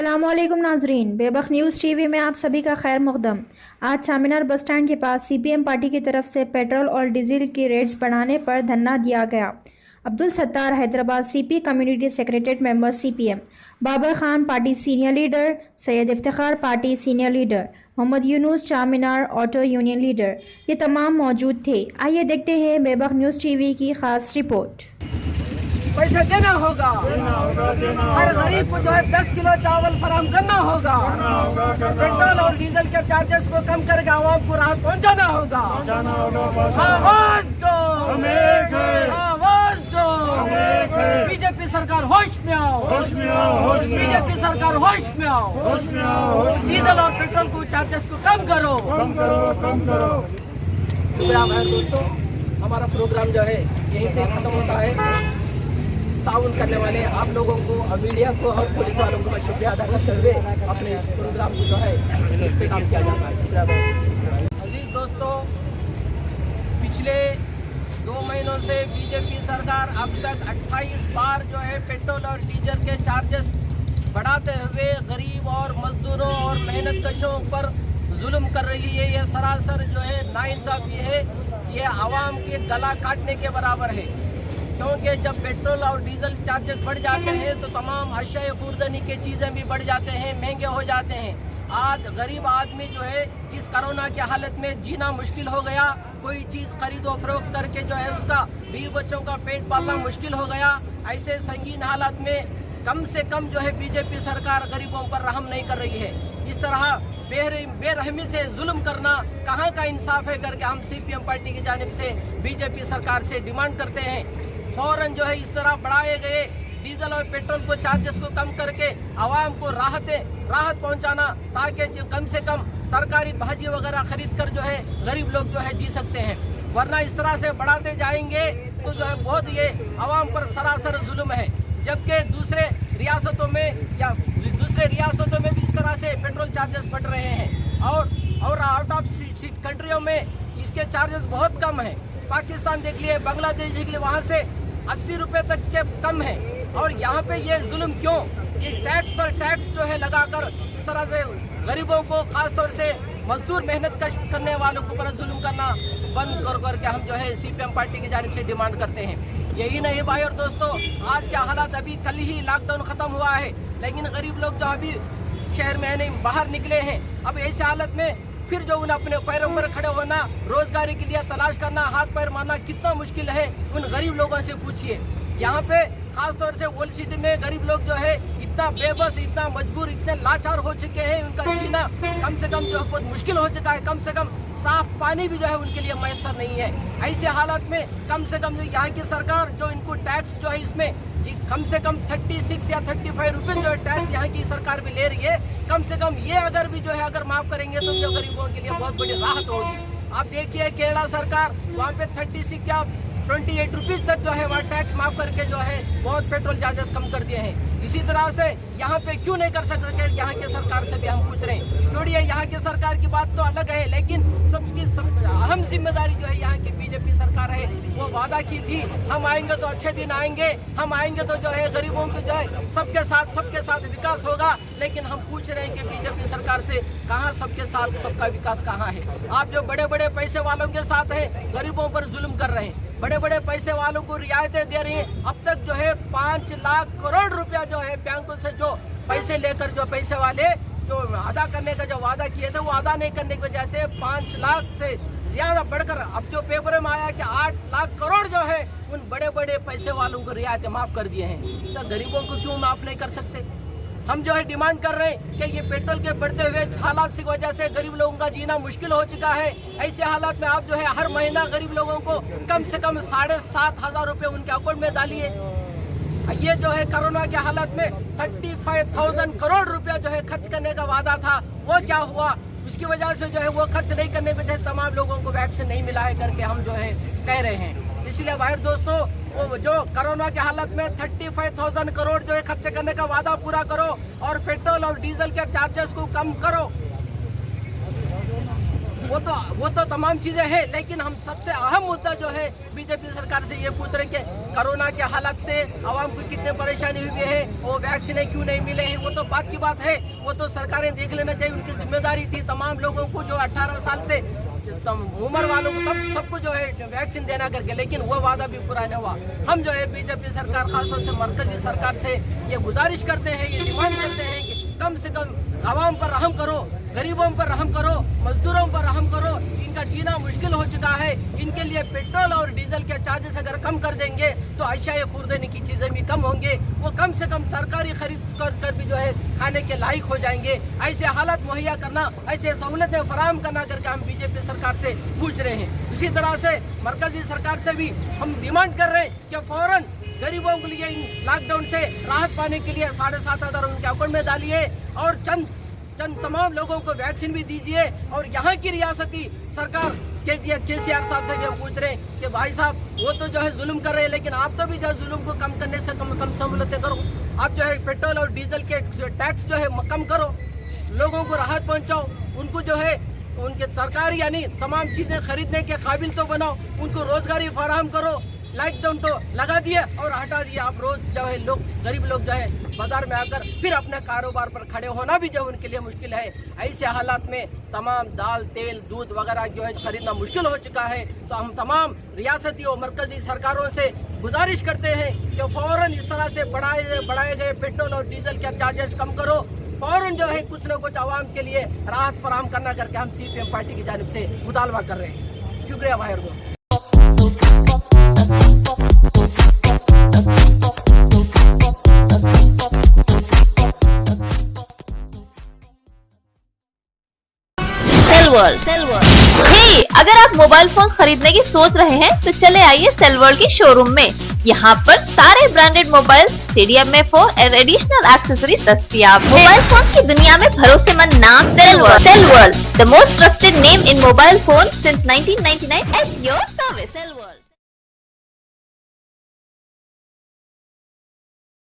अस्सलामुअलैकुम नाजरीन, बेबक news TV में आप सभी का खैर मकदम। आज चामीनार बस स्टैंड के पास सीपीएम पार्टी की तरफ से पेट्रोल और डीजल की रेट्स बढ़ाने पर धरना दिया गया। Abdul Sattar Hyderabad CP community secretariat member CPM, Babar Khan party senior leader, Syed Iftikhar party senior leader, Mohammed Yunus Charminar auto union leader, ये तमाम मौजूद थे। आइए देखते हैं बेबक न्यूज़ टीवी की खास रिपोर्ट। पैसा देना होगा, हर गरीब को जो है 10 किलो चावल फराहम करना होगा, पेट्रोल और डीजल के चार्जेस को कम करके आवाम को राहत पहुंचाना होगा। आवाज दो, आवाज दो, बीजेपी सरकार होश में आओ, बीजेपी सरकार होश में आओ, डीजल और पेट्रोल को चार्जेस को कम करो। शुक्रिया दोस्तों, हमारा प्रोग्राम जो है यहीं पे खत्म होता है। ताउन करने वाले आप लोगों को और मीडिया को और पुलिस वालों को मैं शुक्रिया अदा करते हुए अपने प्रोग्राम को जो है इख्तिताम किया जाता है। शुक्रिया अजीज दोस्तों, पिछले 2 महीनों से बीजेपी सरकार अब तक 28 बार जो है पेट्रोल और डीजल के चार्जेस बढ़ाते हुए गरीब और मजदूरों और मेहनत कशों पर जुल्म कर रही है। ये सरासर जो है नाइंसाफी है, ये आवाम के गला काटने के बराबर है। क्योंकि जब पेट्रोल और डीजल चार्जेस बढ़ जाते हैं तो तमाम अशिया खुर्दनी की चीज़ें भी बढ़ जाते हैं, महंगे हो जाते हैं। आज गरीब आदमी जो है इस कोरोना की हालत में जीना मुश्किल हो गया। कोई चीज़ खरीदो फरोख्त करके जो है उसका बीवी बच्चों का पेट पालना मुश्किल हो गया। ऐसे संगीन हालात में कम से कम जो है बीजेपी सरकार गरीबों पर रहम नहीं कर रही है। इस तरह बेरहमी से जुल्म करना कहाँ का इंसाफ है करके हम सीपीएम पार्टी की जानिब से बीजेपी सरकार से डिमांड करते हैं। फौरन जो है इस तरह बढ़ाए गए डीजल और पेट्रोल को चार्जेस को कम करके आवाम को राहत पहुंचाना, ताकि जो कम से कम तरकारी भाजी वगैरह खरीद कर जो है गरीब लोग जो है जी सकते हैं। वरना इस तरह से बढ़ाते जाएंगे तो जो है बहुत ये आवाम पर सरासर जुल्म है। जबकि दूसरे रियासतों में भी इस तरह से पेट्रोल चार्जेस बढ़ रहे हैं और आउट ऑफ सीट कंट्रियों में इसके चार्जेस बहुत कम है। पाकिस्तान देख लिए, बांग्लादेश देख लिए, वहाँ से 80 रुपए तक के कम है। और यहाँ पे ये जुल्म क्यों? ये टैक्स पर टैक्स जो है लगाकर इस तरह से गरीबों को, खास तौर से मजदूर मेहनत करने वालों के ऊपर जुल्म करना बंद करके हम जो है सीपीएम पार्टी की जानिब से डिमांड करते हैं। यही नहीं भाई और दोस्तों, आज के हालात, अभी कल ही लॉकडाउन खत्म हुआ है, लेकिन गरीब लोग जो अभी शहर में नहीं बाहर निकले हैं। अब ऐसी हालत में फिर जो उन्हें अपने पैरों पर खड़े होना, रोजगारी के लिए तलाश करना, हाथ पैर मारना कितना मुश्किल है, उन गरीब लोगों से पूछिए। यहाँ पे खास तौर से ओल्ड सिटी में गरीब लोग जो है इतना बेबस, इतना मजबूर, इतने लाचार हो चुके हैं, उनका जीना कम से कम जो है बहुत मुश्किल हो चुका है। कम से कम साफ पानी भी जो है उनके लिए मैसर नहीं है। ऐसे हालात में कम से कम जो यहाँ की सरकार जो इनको टैक्स जो है इसमें कम से कम 36 या 35 रुपए जो है टैक्स यहाँ की सरकार भी ले रही है। कम से कम ये अगर भी जो है अगर माफ करेंगे तो जो गरीबों के लिए बहुत बड़ी राहत होगी। आप देखिए केरला सरकार, वहाँ पे 36 या 28 रुपीज तक जो है वह टैक्स माफ करके जो है बहुत पेट्रोल चार्जेस कम कर दिए हैं। इसी तरह से यहाँ पे क्यों नहीं कर सकते? यहाँ के सरकार से भी हम पूछ रहे हैं। छोड़िए यहाँ के सरकार की बात तो अलग है, लेकिन सबकी अहम जिम्मेदारी जो है यहाँ की बीजेपी सरकार है। वो वादा की थी हम आएंगे तो अच्छे दिन आएंगे, हम आएंगे तो जो है गरीबों के जो है सबके साथ विकास होगा। लेकिन हम पूछ रहे हैं कि बीजेपी सरकार से कहाँ सबके साथ सबका विकास कहाँ है? आप जो बड़े बड़े पैसे वालों के साथ है, गरीबों पर जुल्म कर रहे हैं, बड़े बड़े पैसे वालों को रियायतें दे रही हैं। अब तक जो है 5 लाख करोड़ रुपया जो है बैंकों से जो पैसे लेकर जो पैसे वाले जो अदा करने का जो वादा किए थे वो अदा नहीं करने की वजह से 5 लाख से ज्यादा बढ़कर अब जो पेपर में आया कि 8 लाख करोड़ जो है उन बड़े बड़े पैसे वालों को रियायतें माफ कर दिए हैं। तो गरीबों को क्यों माफ नहीं कर सकते? हम जो है डिमांड कर रहे हैं कि ये पेट्रोल के बढ़ते हुए हालात की वजह से गरीब लोगों का जीना मुश्किल हो चुका है। ऐसे हालात में आप जो है हर महीना गरीब लोगों को कम से कम 7,500 रुपए उनके अकाउंट में डालिए। ये जो है कोरोना के हालत में 35,000 करोड़ रुपया जो है खर्च करने का वादा था, वो क्या हुआ? उसकी वजह से जो है वो खर्च नहीं करने की वजह से तमाम लोगों को वैक्सीन नहीं मिला है करके हम जो है कह रहे हैं। इसलिए भाई दोस्तों, वो जो कोरोना के हालत में 35,000 करोड़ जो है खर्च करने का वादा पूरा करो और पेट्रोल और डीजल के चार्जेस को कम करो। वो वो तो तमाम चीजें हैं, लेकिन हम सबसे अहम मुद्दा जो है बीजेपी सरकार से ये पूछ रहे हैं कि कोरोना के हालात से आवाम को कितने परेशानी हुई है, वो वैक्सीन क्यों नहीं मिले हैं, वो तो बात की बात है, वो तो सरकारें देख लेना चाहिए। उनकी जिम्मेदारी थी तमाम लोगों को जो 18 साल से उम्र वालों को सबको जो है वैक्सीन देना करके, लेकिन वो वादा भी पूरा नहीं हुआ। हम जो है बीजेपी सरकार, खासतौर से मरकजी सरकार से ये गुजारिश करते हैं, ये डिमांड करते हैं कि कम से कम आवाम पर रहम करो, गरीबों पर रहम करो, मजदूरों पर रहम करो। इनका जीना मुश्किल हो चुका है। इनके लिए पेट्रोल और डीजल के चार्जेस अगर कम कर देंगे तो अशिया खुर्दनी की चीजें भी कम होंगे, वो कम से कम तरकारी खरीद कर भी जो है खाने के लायक हो जाएंगे। ऐसे हालात मुहैया करना, ऐसे सहूलतें फराहम करना करके हम बीजेपी सरकार से पूछ रहे हैं। इसी तरह से मरकजी सरकार से भी हम डिमांड कर रहे हैं कि फौरन गरीबों के लिए इन लॉकडाउन से राहत पाने के लिए 7,500 उनके अकाउंट में डालिए और चंद तमाम लोगों को वैक्सीन भी दीजिए। और यहाँ की रियासती सरकार केसीआर साहब से भी हम पूछ रहे हैं कि भाई साहब, वो तो जो है जुल्म कर रहे हैं, लेकिन आप तो भी जो है जुल्म को कम करने से कम सहूलतें करो। आप जो है पेट्रोल और डीजल के टैक्स जो है कम करो, लोगों को राहत पहुँचाओ, उनको जो है उनके तरकारी यानी तमाम चीज़ें खरीदने के काबिल तो बनाओ, उनको रोजगारी फराहम करो। लॉकडाउन तो लगा दिए और हटा दिए, आप रोज जो है लोग, गरीब लोग जो है बाजार में आकर फिर अपने कारोबार पर खड़े होना भी जो उनके लिए मुश्किल है। ऐसे हालात में तमाम दाल, तेल, दूध वगैरह जो है खरीदना मुश्किल हो चुका है। तो हम तमाम रियासती और मरकजी सरकारों से गुजारिश करते हैं कि फौरन इस तरह से बढ़ाए गए पेट्रोल और डीजल के चार्जेस कम करो, फौरन जो है कुछ न कुछ आवाम के लिए राहत फराहम करना करके हम CPM पार्टी की जानिब से मुतालबा कर रहे हैं। शुक्रिया भाई को। हे, अगर आप मोबाइल फोन खरीदने की सोच रहे हैं तो चले आइए सेलवर्ल्ड के शोरूम में। यहाँ पर सारे ब्रांडेड मोबाइल, CDMA4 और एडिशनल एक्सेसरी दस्तयाब है। मोबाइल फोन की दुनिया में भरोसेमंद नाम Cellworld, the most trusted name in mobile phone since 1999 at your service. सेलवर्ल्ड।